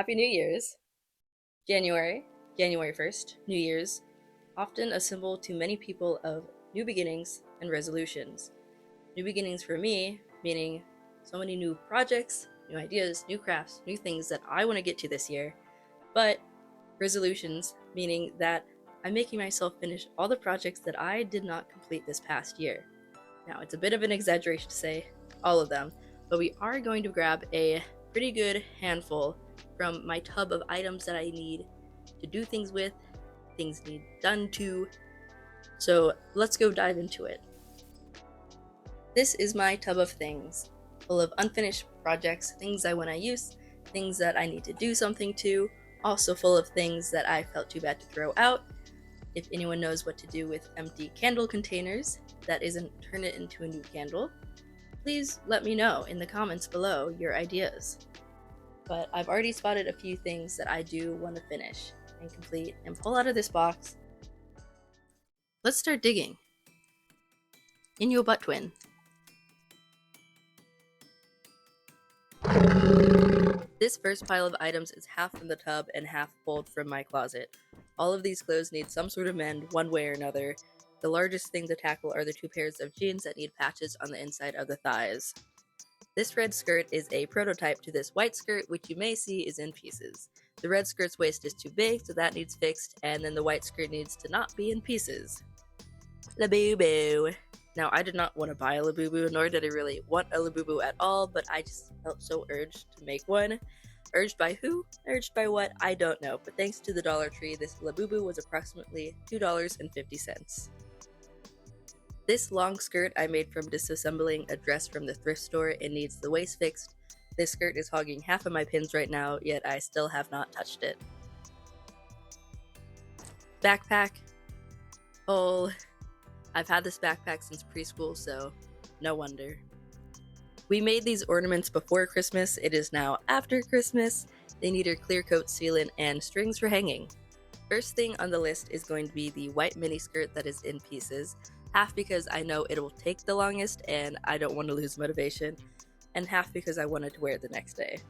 Happy New Year's! January, January 1st, New Year's, often a symbol to many people of new beginnings and resolutions. New beginnings for me, meaning so many new projects, new ideas, new crafts, new things that I want to get to this year. But resolutions, meaning that I'm making myself finish all the projects that I did not complete this past year. Now, it's a bit of an exaggeration to say all of them, but we are going to grab a pretty good handful from my tub of items that I need to do things with, things need done to. So let's go dive into it. This is my tub of things, full of unfinished projects, things I want to use, things that I need to do something to, also full of things that I felt too bad to throw out. If anyone knows what to do with empty candle containers, that isn't turn it into a new candle, please let me know in the comments below your ideas. But I've already spotted a few things that I do want to finish and complete and pull out of this box. Let's start digging. In your butt twin. This first pile of items is half from the tub and half pulled from my closet. All of these clothes need some sort of mend one way or another. The largest thing to tackle are the 2 pairs of jeans that need patches on the inside of the thighs. This red skirt is a prototype to this white skirt, which you may see is in pieces. The red skirt's waist is too big, so that needs fixed, and then the white skirt needs to not be in pieces. Labubu. Now, I did not want to buy a Labubu, nor did I really want a Labubu at all, but I just felt so urged to make one. Urged by who? Urged by what? I don't know, but thanks to the Dollar Tree, this Labubu was approximately $2.50. This long skirt I made from disassembling a dress from the thrift store and needs the waist fixed. This skirt is hogging half of my pins right now, yet I still have not touched it. Backpack. Oh, I've had this backpack since preschool, so no wonder. We made these ornaments before Christmas. It is now after Christmas. They need a clear coat sealant and strings for hanging. First thing on the list is going to be the white mini skirt that is in pieces. Half because I know it will take the longest and I don't want to lose motivation, and half because I wanted to wear it the next day.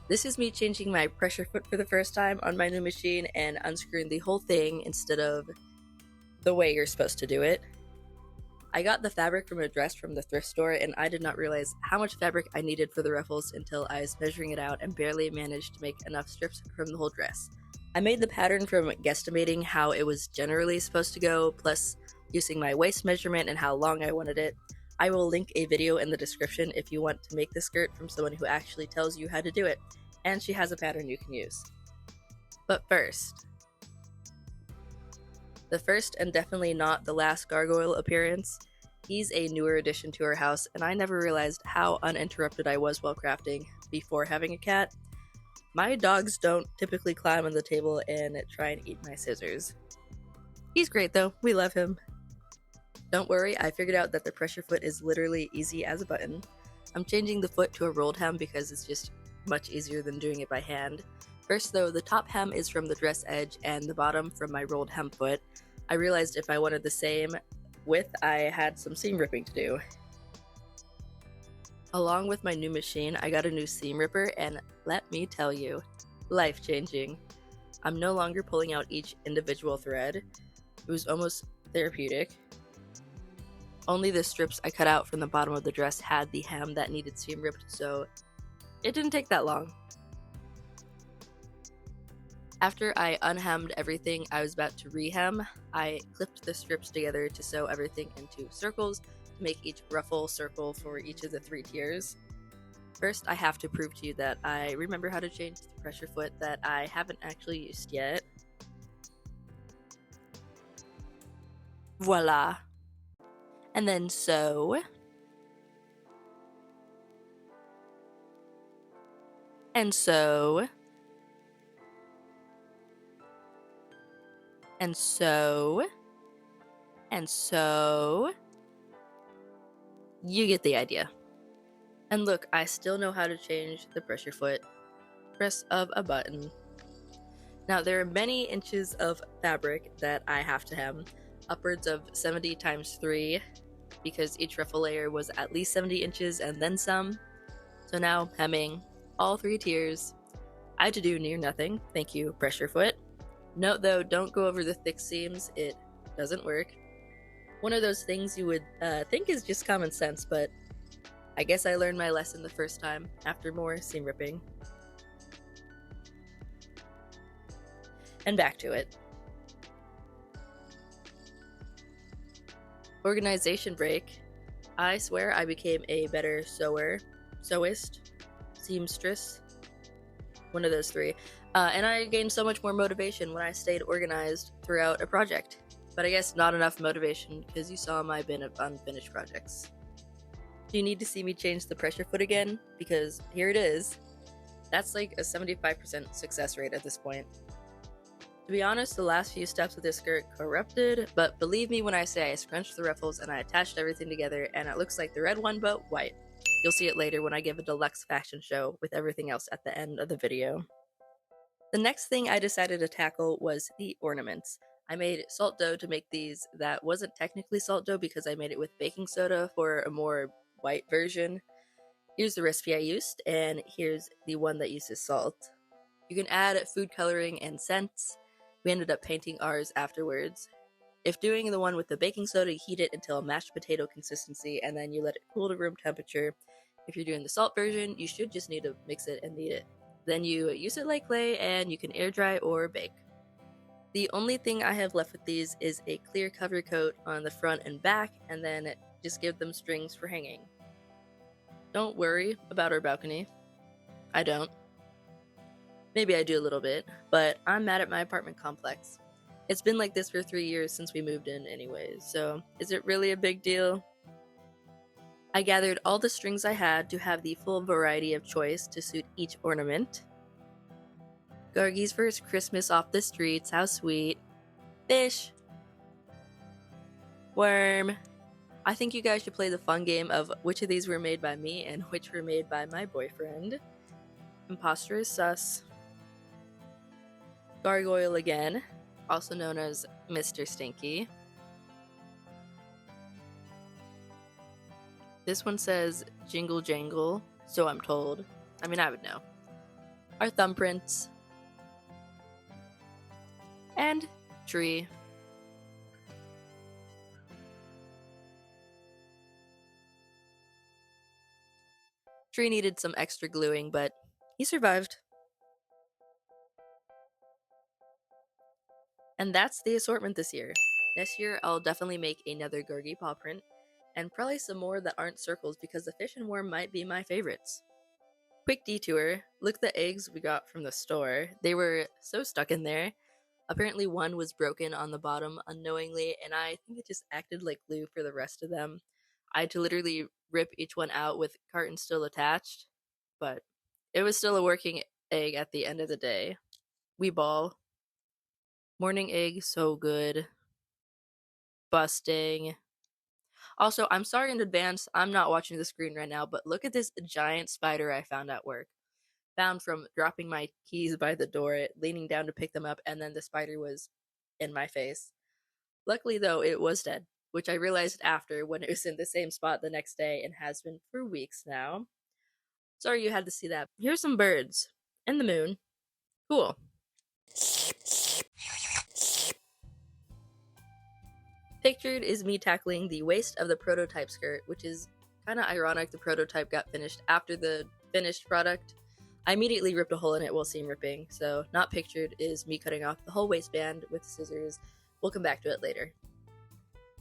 This is me changing my pressure foot for the first time on my new machine and unscrewing the whole thing instead of the way you're supposed to do it. I got the fabric from a dress from the thrift store and I did not realize how much fabric I needed for the ruffles until I was measuring it out and barely managed to make enough strips from the whole dress. I made the pattern from guesstimating how it was generally supposed to go, plus using my waist measurement and how long I wanted it. I will link a video in the description if you want to make the skirt from someone who actually tells you how to do it, and she has a pattern you can use. But first, the first and definitely not the last Gargoyle appearance. He's a newer addition to our house, and I never realized how uninterrupted I was while crafting before having a cat. My dogs don't typically climb on the table and try and eat my scissors. He's great though, we love him. Don't worry, I figured out that the pressure foot is literally easy as a button. I'm changing the foot to a rolled hem because it's just much easier than doing it by hand. First though, the top hem is from the dress edge and the bottom from my rolled hem foot. I realized if I wanted the same width, I had some seam ripping to do. Along with my new machine, I got a new seam ripper, and let me tell you, life-changing. I'm no longer pulling out each individual thread. It was almost therapeutic. Only the strips I cut out from the bottom of the dress had the hem that needed seam ripped, so it didn't take that long. After I unhemmed everything I was about to rehem, I clipped the strips together to sew everything into circles to make each ruffle circle for each of the 3 tiers. First, I have to prove to you that I remember how to change the pressure foot that I haven't actually used yet. Voila! And then sew. And sew. And sew. And sew. You get the idea. And look, I still know how to change the pressure foot. Press of a button. Now, there are many inches of fabric that I have to hem, upwards of 70 times 3, because each ruffle layer was at least 70 inches and then some. So now I'm hemming all 3 tiers. I had to do near nothing. Thank you, pressure foot. Note though, don't go over the thick seams. It doesn't work. One of those things you would think is just common sense, but I guess I learned my lesson the first time after more seam ripping. And back to it. Organization break. I swear I became a better sewer, sewist, seamstress, one of those three. And I gained so much more motivation when I stayed organized throughout a project. But I guess not enough motivation because you saw my bin of unfinished projects. Do you need to see me change the pressure foot again? Because here it is. That's like a 75% success rate at this point. To be honest, the last few steps of this skirt corrupted, but believe me when I say I scrunched the ruffles and I attached everything together and it looks like the red one but white. You'll see it later when I give a deluxe fashion show with everything else at the end of the video. The next thing I decided to tackle was the ornaments. I made salt dough to make these that wasn't technically salt dough because I made it with baking soda for a more white version. Here's the recipe I used, and here's the one that uses salt. You can add food coloring and scents. We ended up painting ours afterwards. If doing the one with the baking soda, you heat it until mashed potato consistency and then you let it cool to room temperature. If you're doing the salt version, you should just need to mix it and knead it. Then you use it like clay and you can air dry or bake. The only thing I have left with these is a clear cover coat on the front and back, and then just give them strings for hanging. Don't worry about our balcony. I don't. Maybe I do a little bit, but I'm mad at my apartment complex. It's been like this for 3 years since we moved in anyways, so is it really a big deal? I gathered all the strings I had to have the full variety of choice to suit each ornament. Gargie's first Christmas off the streets, how sweet. Fish. Worm. I think you guys should play the fun game of which of these were made by me and which were made by my boyfriend. Imposter is sus. Gargoyle again, also known as Mr. Stinky. This one says Jingle Jangle, so I'm told. I mean, I would know. Our thumbprints. And tree. Tree needed some extra gluing, but he survived. And that's the assortment this year. Next year, I'll definitely make another Gargie paw print, and probably some more that aren't circles because the fish and worm might be my favorites. Quick detour, look at the eggs we got from the store. They were so stuck in there. Apparently one was broken on the bottom unknowingly, and I think it just acted like glue for the rest of them. I had to literally rip each one out with carton still attached, but it was still a working egg at the end of the day. We ball. Morning egg, so good. Busting. Also, I'm sorry in advance, I'm not watching the screen right now, but look at this giant spider I found at work. Found from dropping my keys by the door, leaning down to pick them up, and then the spider was in my face. Luckily, though, it was dead, which I realized after when it was in the same spot the next day and has been for weeks now. Sorry you had to see that. Here's some birds. And the moon. Cool. Pictured is me tackling the waist of the prototype skirt, which is kind of ironic the prototype got finished after the finished product. I immediately ripped a hole in it while seam ripping, so not pictured is me cutting off the whole waistband with scissors. We'll come back to it later.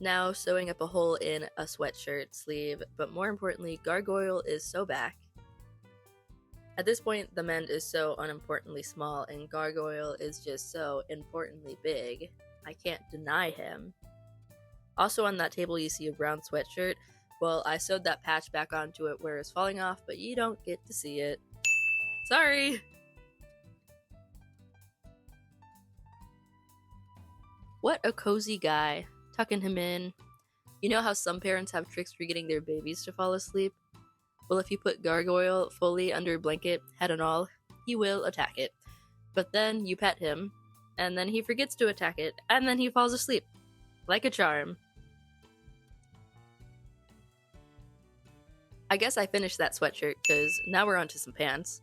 Now sewing up a hole in a sweatshirt sleeve, but more importantly, Gargoyle is so back. At this point, the mend is so unimportantly small and Gargoyle is just so importantly big. I can't deny him. Also on that table you see a brown sweatshirt. Well, I sewed that patch back onto it where it's falling off, but you don't get to see it. Sorry! What a cozy guy. Tucking him in. You know how some parents have tricks for getting their babies to fall asleep? Well, if you put Gargoyle fully under a blanket, head and all, he will attack it. But then you pet him, and then he forgets to attack it, and then he falls asleep. Like a charm. I guess I finished that sweatshirt, because now we're onto some pants.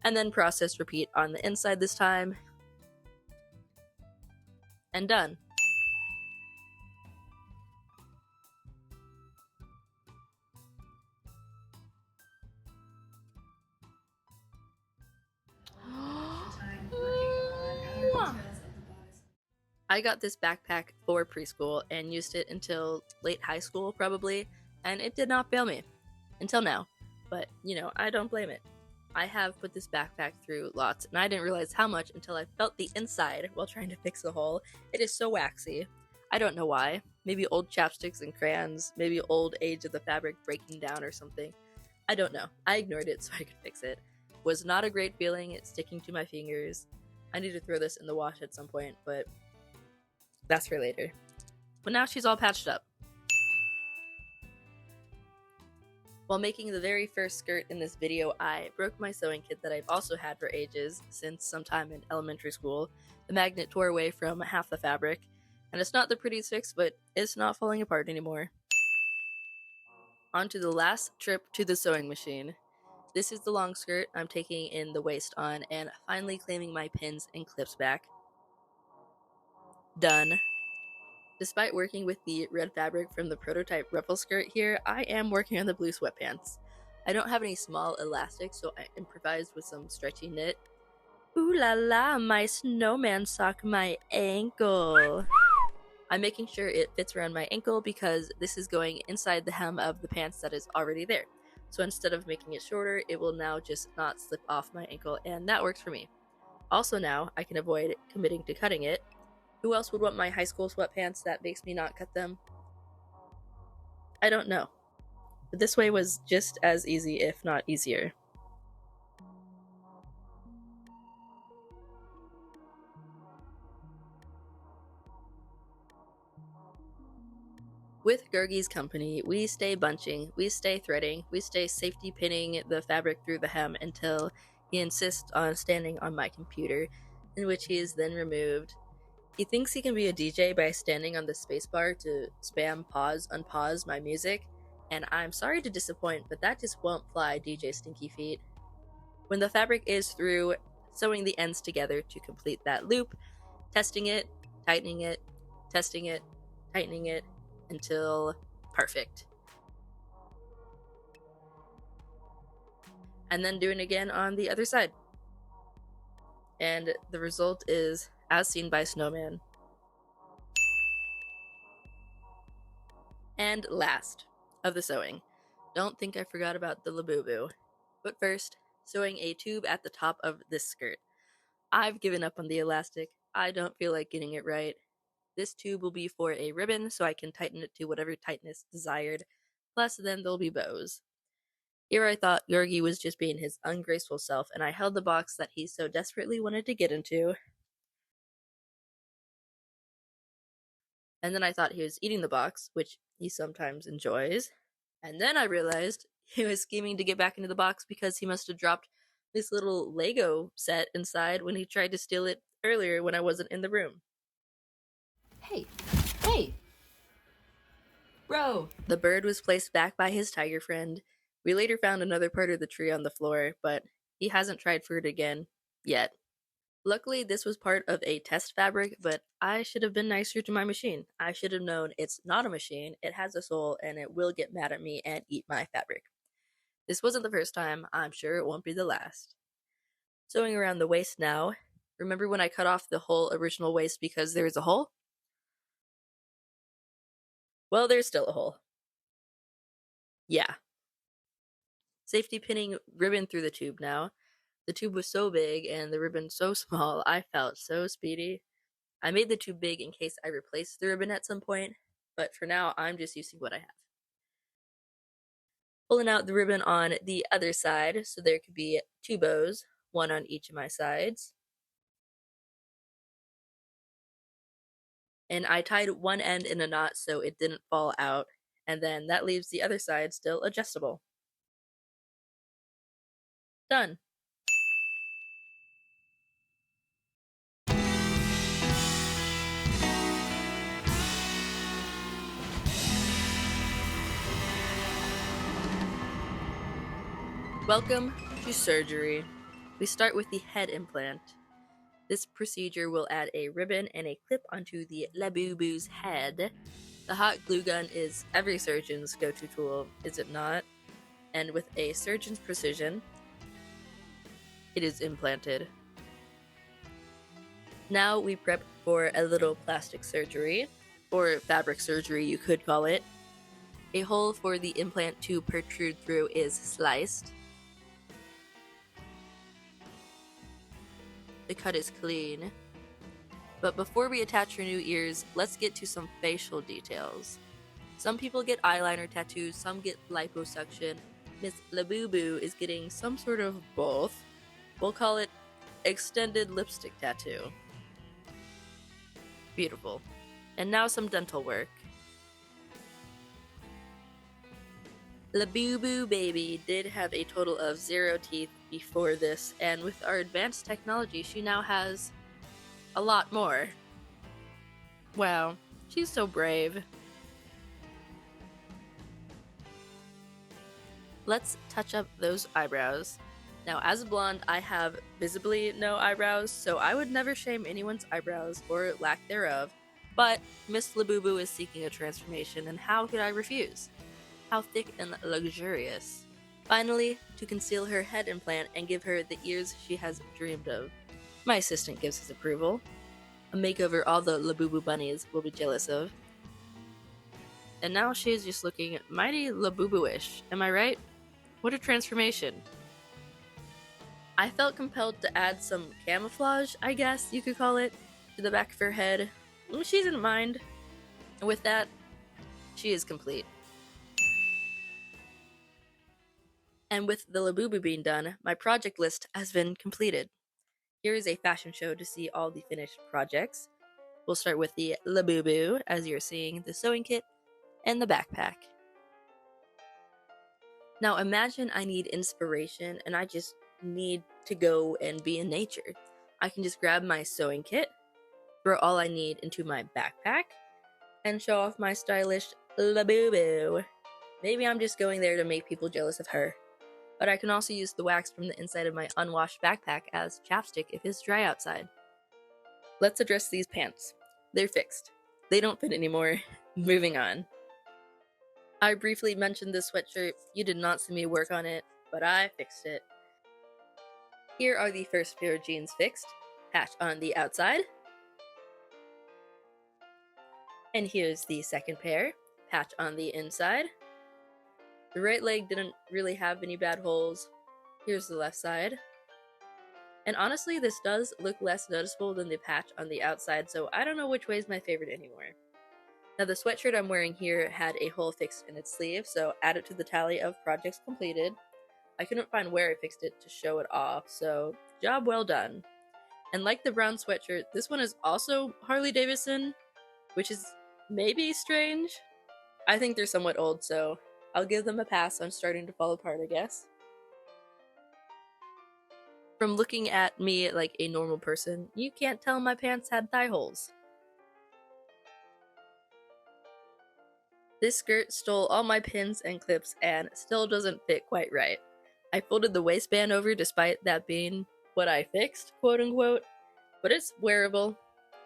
And then process repeat on the inside this time. And done. I got this backpack for preschool and used it until late high school probably, and it did not fail me. Until now. But, I don't blame it. I have put this backpack through lots, and I didn't realize how much until I felt the inside while trying to fix the hole. It is so waxy. I don't know why. Maybe old chapsticks and crayons, maybe old age of the fabric breaking down or something. I don't know. I ignored it so I could fix it. Was not a great feeling, it's sticking to my fingers. I need to throw this in the wash at some point, but that's for later. But now she's all patched up. While making the very first skirt in this video, I broke my sewing kit that I've also had for ages, since sometime in elementary school. The magnet tore away from half the fabric, and it's not the prettiest fix, but it's not falling apart anymore. On to the last trip to the sewing machine. This is the long skirt I'm taking in the waist on, and finally claiming my pins and clips back. Done. Despite working with the red fabric from the prototype Ruffle skirt here, I am working on the blue sweatpants. I don't have any small elastics, so I improvised with some stretchy knit. Ooh la la, my snowman sock my ankle. I'm making sure it fits around my ankle because this is going inside the hem of the pants that is already there. So instead of making it shorter, it will now just not slip off my ankle, and that works for me. Also now, I can avoid committing to cutting it. Who else would want my high school sweatpants that makes me not cut them? I don't know. But this way was just as easy, if not easier. With Gergie's company, we stay bunching, we stay threading, we stay safety pinning the fabric through the hem until he insists on standing on my computer, in which he is then removed. He thinks he can be a DJ by standing on the spacebar to spam pause, unpause my music, and I'm sorry to disappoint, but that just won't fly, DJ Stinky Feet. When the fabric is through, sewing the ends together to complete that loop, testing it, tightening it, testing it, tightening it, until perfect. And then doing it again on the other side. And the result is as seen by Snowman. And last of the sewing, don't think I forgot about the Labubu. But first, sewing a tube at the top of this skirt. I've given up on the elastic. I don't feel like getting it right. This tube will be for a ribbon, so I can tighten it to whatever tightness desired, plus then there'll be bows. Here I thought Yorgi was just being his ungraceful self, and I held the box that he so desperately wanted to get into. And then I thought he was eating the box, which he sometimes enjoys. And then I realized he was scheming to get back into the box because he must have dropped this little Lego set inside when he tried to steal it earlier when I wasn't in the room. Hey! Bro! The bird was placed back by his tiger friend. We later found another part of the tree on the floor, but he hasn't tried for it again. Yet. Luckily, this was part of a test fabric, but I should have been nicer to my machine. I should have known it's not a machine, it has a soul, and it will get mad at me and eat my fabric. This wasn't the first time, I'm sure it won't be the last. Sewing around the waist now. Remember when I cut off the whole original waist because there is a hole? Well, there's still a hole. Yeah. Safety pinning ribbon through the tube now. The tube was so big and the ribbon so small, I felt so speedy. I made the tube big in case I replaced the ribbon at some point, but for now, I'm just using what I have. Pulling out the ribbon on the other side, so there could be 2 bows, one on each of my sides. And I tied one end in a knot so it didn't fall out, and then that leaves the other side still adjustable. Done. Welcome to surgery. We start with the head implant. This procedure will add a ribbon and a clip onto the Labubu's head. The hot glue gun is every surgeon's go-to tool, is it not? And with a surgeon's precision, it is implanted. Now we prep for a little plastic surgery, or fabric surgery you could call it. A hole for the implant to protrude through is sliced. The cut is clean. But before we attach her new ears, let's get to some facial details. Some people get eyeliner tattoos, some get liposuction. Miss Labubu is getting some sort of both. We'll call it extended lipstick tattoo. Beautiful. And now some dental work. Labubu baby did have a total of 0 teeth before this, and with our advanced technology, she now has a lot more. Wow, she's so brave. Let's touch up those eyebrows. Now, as a blonde, I have visibly no eyebrows, so I would never shame anyone's eyebrows or lack thereof. But Miss Labubu is seeking a transformation, and how could I refuse? How thick and luxurious. Finally, to conceal her head implant and give her the ears she has dreamed of, my assistant gives his approval. A makeover all the Labubu bunnies will be jealous of. And now she is just looking mighty Labubu-ish, am I right? What a transformation. I felt compelled to add some camouflage, I guess you could call it, to the back of her head. She didn't mind. And with that, she is complete. And with the Labubu being done, my project list has been completed. Here is a fashion show to see all the finished projects. We'll start with the Labubu, as you're seeing, the sewing kit, and the backpack. Now imagine I need inspiration and I just need to go and be in nature. I can just grab my sewing kit, throw all I need into my backpack, and show off my stylish Labubu. Maybe I'm just going there to make people jealous of her. But I can also use the wax from the inside of my unwashed backpack as chapstick if it's dry outside. Let's address these pants. They're fixed. They don't fit anymore. Moving on. I briefly mentioned this sweatshirt. You did not see me work on it, but I fixed it. Here are the first pair of jeans fixed. Patch on the outside. And here's the second pair. Patch on the inside. The right leg didn't really have any bad holes. Here's the left side. And honestly, this does look less noticeable than the patch on the outside, so I don't know which way is my favorite anymore. Now the sweatshirt I'm wearing here had a hole fixed in its sleeve, so add it to the tally of projects completed. I couldn't find where I fixed it to show it off, so job well done. And like the brown sweatshirt, this one is also Harley Davidson, which is maybe strange. I think they're somewhat old, so I'll give them a pass on starting to fall apart, I guess. From looking at me like a normal person, you can't tell my pants had thigh holes. This skirt stole all my pins and clips and still doesn't fit quite right. I folded the waistband over despite that being what I fixed, quote unquote, but it's wearable.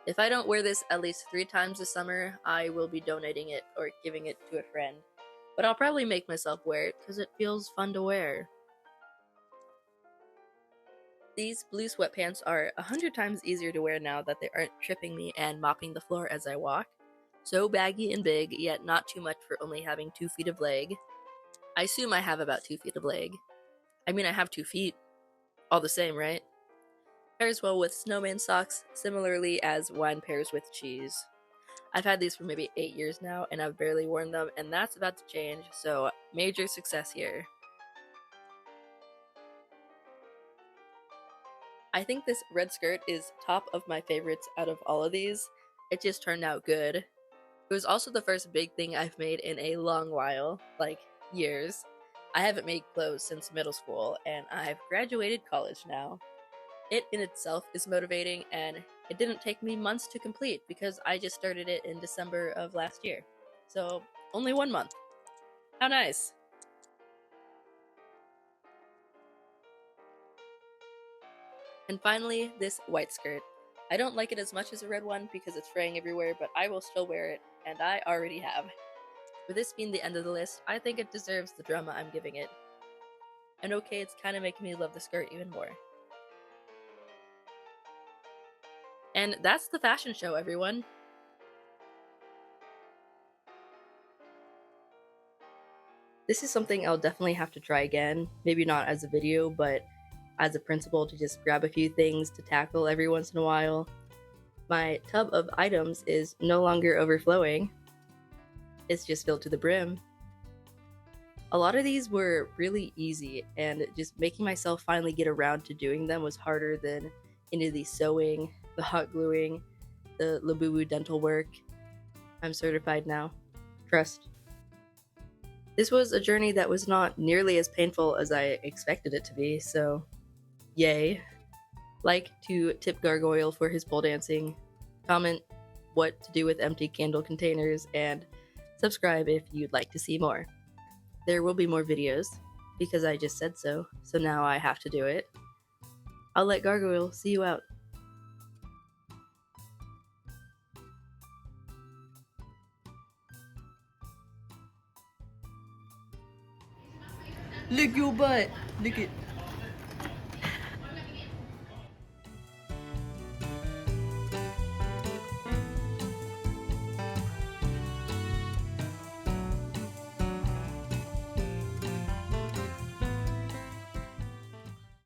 If I don't wear this at least 3 times this summer, I will be donating it or giving it to a friend. But I'll probably make myself wear it because it feels fun to wear. These blue sweatpants are 100 times easier to wear now that they aren't tripping me and mopping the floor as I walk. So baggy and big, yet not too much for only having 2 feet of leg. I assume I have about 2 feet of leg. I mean, I have 2 feet. All the same, right? Pairs well with snowman socks, similarly as wine pairs with cheese. I've had these for maybe 8 years now, and I've barely worn them, and that's about to change, so major success here. I think this red skirt is top of my favorites out of all of these. It just turned out good. It was also the first big thing I've made in a long while, like years. I haven't made clothes since middle school, and I've graduated college now. It in itself is motivating, and it didn't take me months to complete because I just started it in December of last year. So, only 1 month. How nice! And finally, this white skirt. I don't like it as much as a red one because it's fraying everywhere, but I will still wear it, and I already have. With this being the end of the list, I think it deserves the drama I'm giving it. And okay, it's kind of making me love the skirt even more. And that's the fashion show, everyone. This is something I'll definitely have to try again. Maybe not as a video, but as a principle to just grab a few things to tackle every once in a while. My tub of items is no longer overflowing. It's just filled to the brim. A lot of these were really easy, and just making myself finally get around to doing them was harder than any of the sewing, the hot gluing, the Labubu dental work. I'm certified now. Trust. This was a journey that was not nearly as painful as I expected it to be, so yay. Like to tip Gargoyle for his pole dancing, comment what to do with empty candle containers, and subscribe if you'd like to see more. There will be more videos, because I just said so, so now I have to do it. I'll let Gargoyle see you out. Lick your butt! Lick it.